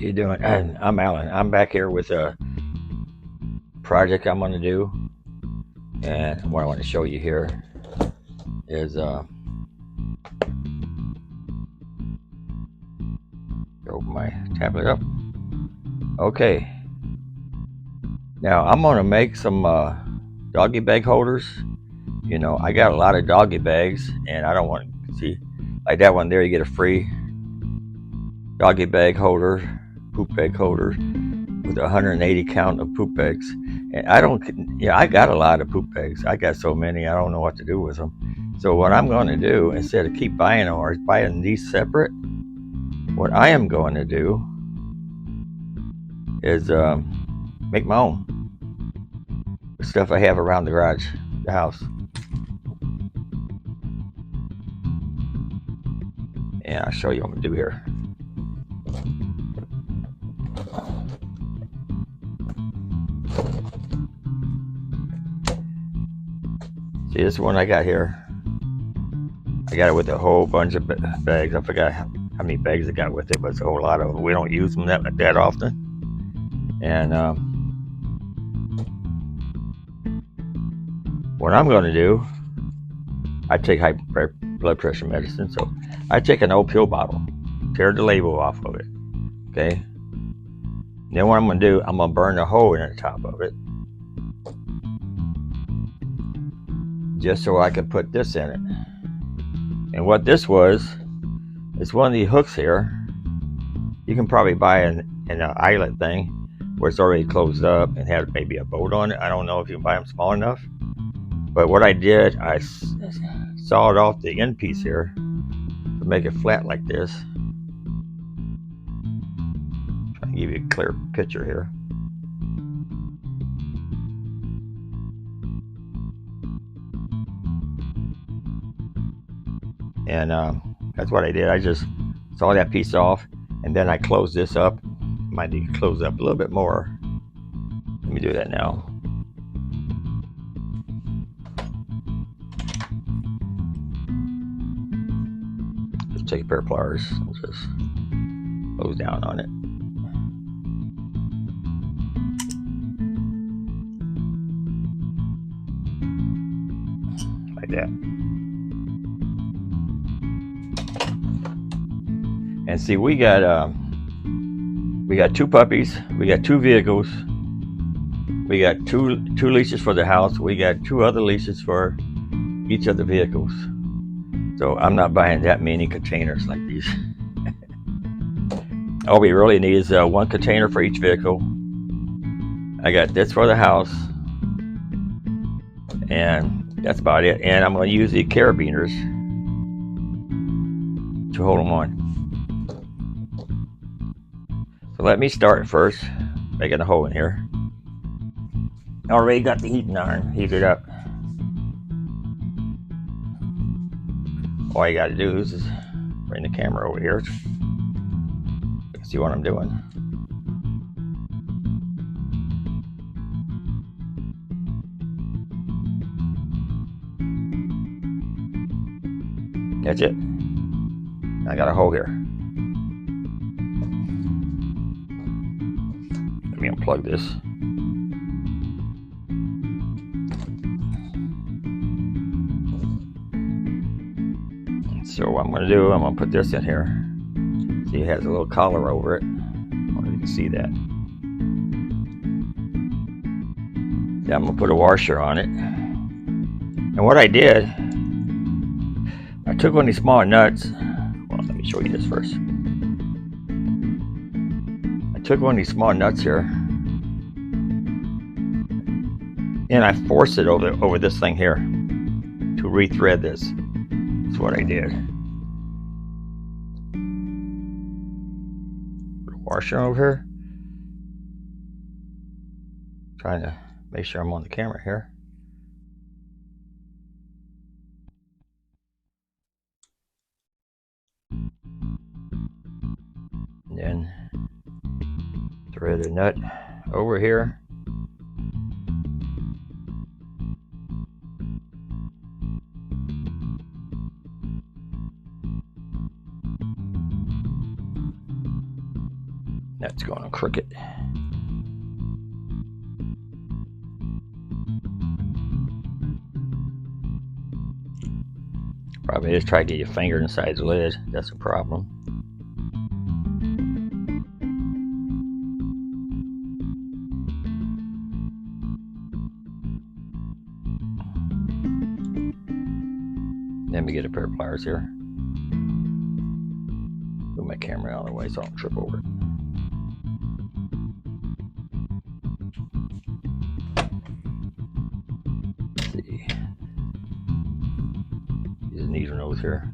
you doing? I'm Alan. I'm back here with a project I'm going to do, and what I want to show you here is open my tablet up. Okay, now I'm going to make some doggy bag holders. You know, I got a lot of doggy bags, and I don't want to see like that one there. You get a free doggy bag holder, poop bag holder, with 180 count of poop bags. And I don't, I got a lot of poop bags. I got so many, I don't know what to do with them. So what I'm going to do, instead of keep buying them or buying these separate, what I am going to do is make my own with stuff I have around the garage, the house. And I'll show you what I'm going to do here. See, this one I got here. I got it with a whole bunch of bags. I forgot how many bags I got with it, but it's a whole lot of them. We don't use them that often. And what I'm going to do, I take high blood pressure medicine, so I take an old pill bottle, tear the label off of it, okay? Then what I'm going to do, I'm going to burn a hole in the top of it, just so I can put this in it. And what this was, it's one of these hooks here. You can probably buy an eyelet thing where it's already closed up and has maybe a bolt on it. I don't know if you can buy them small enough. But what I did, I sawed off the end piece here to make it flat like this. Trying to give you a clear picture here. And that's what I did. I just saw that piece off, and then I closed this up. Might need to close up a little bit more. Let me do that now. Just take a pair of pliers and just close down on it. Like that. And see, we got two puppies, we got two vehicles, we got two leashes for the house, we got two other leashes for each of the vehicles. So I'm not buying that many containers like these. All we really need is one container for each vehicle. I got this for the house, and that's about it. And I'm going to use the carabiners to hold them on. So let me start first, making a hole in here. Already got the heating iron heated up. All you got to do is bring the camera over here. You can see what I'm doing. That's it. I got a hole here. Let me unplug this. So what I'm going to do, I'm going to put this in here. See, it has a little collar over it. I don't know if you can see that. Then I'm going to put a washer on it. And what I did, I took one of these small nuts. Well, let me show you this first. I took one of these small nuts here, and I forced it over this thing here to rethread this. That's what I did. Put a washer over here. Trying to make sure I'm on the camera here. And then thread the nut over here. That's going to crooked. Probably just try to get your finger inside the lid. That's a problem. Let me get a pair of pliers here. Move my camera out of the way so I don't trip over it. Let's see. Use a needle nose here.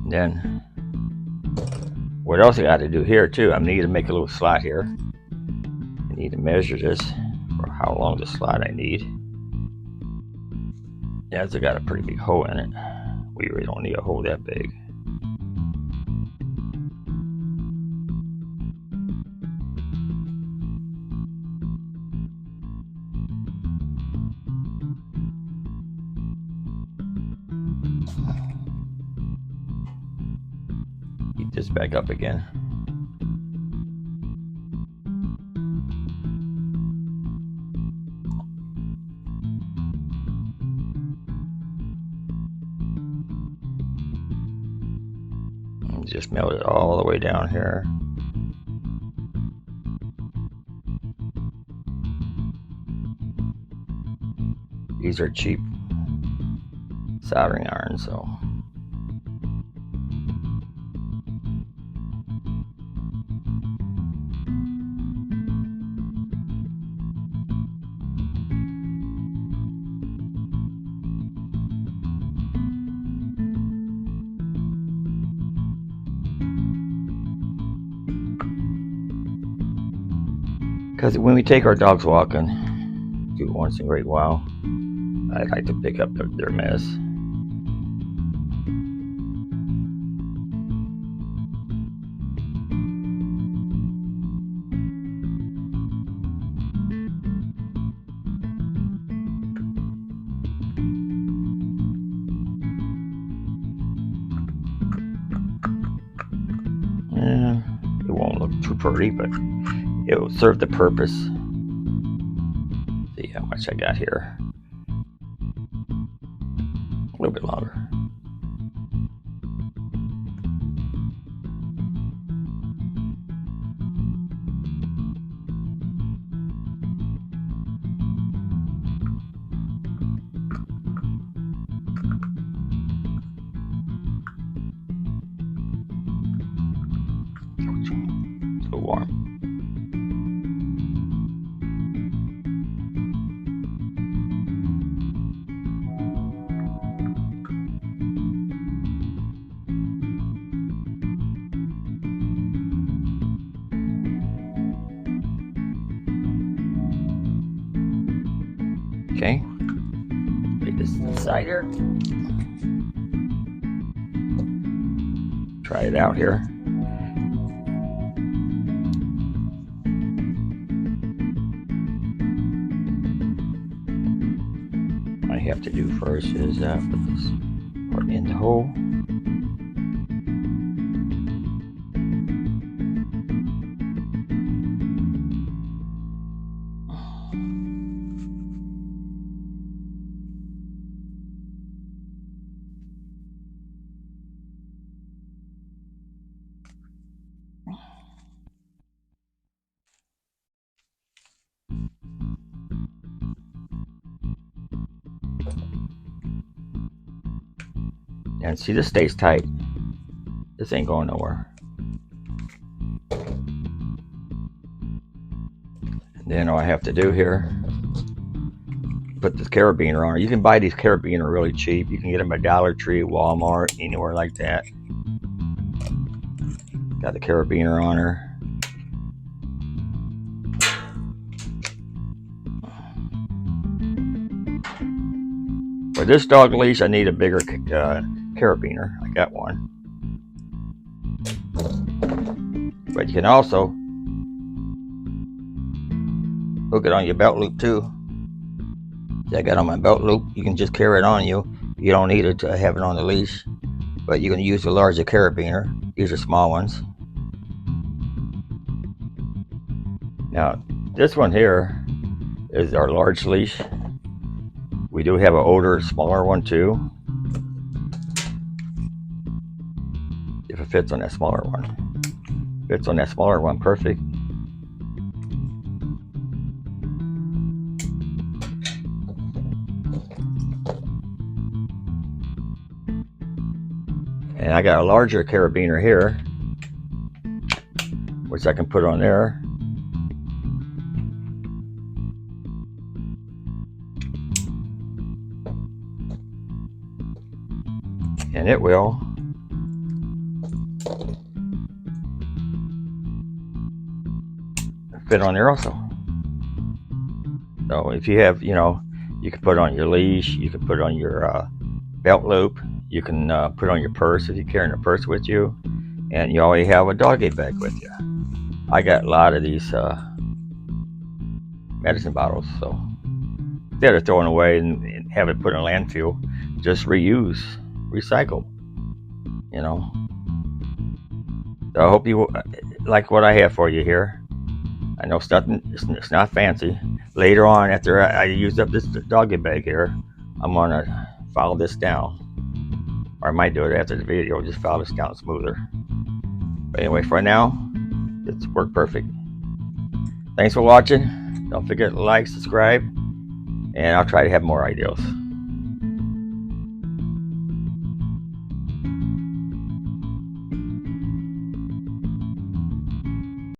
Then, what else I got to do here too, I need to make a little slot here. I need to measure this for how long the slot I need. Yeah, it's got a pretty big hole in it. We really don't need a hole that big. Heat this back up again. And just melt it all the way down here. These are cheap soldering irons, so because when we take our dogs walking, do once in a great while, I like to pick up their mess. It won't look too pretty, but it will serve the purpose. See how much I got here. A little bit longer. So warm. Okay, take this aside here. Try it out here. What I have to do first is put this part in the hole. And see, this stays tight. This ain't going nowhere. And then all I have to do here, put this carabiner on. You can buy these carabiner really cheap. You can get them at Dollar Tree, Walmart, anywhere like that. Got the carabiner on her. For this dog leash, I need a bigger carabiner. I got one. But you can also hook it on your belt loop too. See, I got on my belt loop. You can just carry it on you. You don't need it to have it on the leash. But you can use the larger carabiner. These are small ones. Now, this one here is our large leash. We do have an older, smaller one too. If it fits on that smaller one. Fits on that smaller one, perfect. And I got a larger carabiner here, which I can put on there. And it will fit on there also. So if you have, you can put it on your leash, you can put it on your belt loop, you can put it on your purse if you're carrying a purse with you, and you always have a doggy bag with you. I got a lot of these medicine bottles, so instead of throwing away and have it put in a landfill, just reuse, recycle, So I hope you like what I have for you here. I know it's not fancy. Later on, after I use up this doggy bag here, I'm gonna file this down. Or I might do it after the video, just file this down smoother. But anyway, for now, it's worked perfect. Thanks for watching. Don't forget to like, subscribe, and I'll try to have more ideas.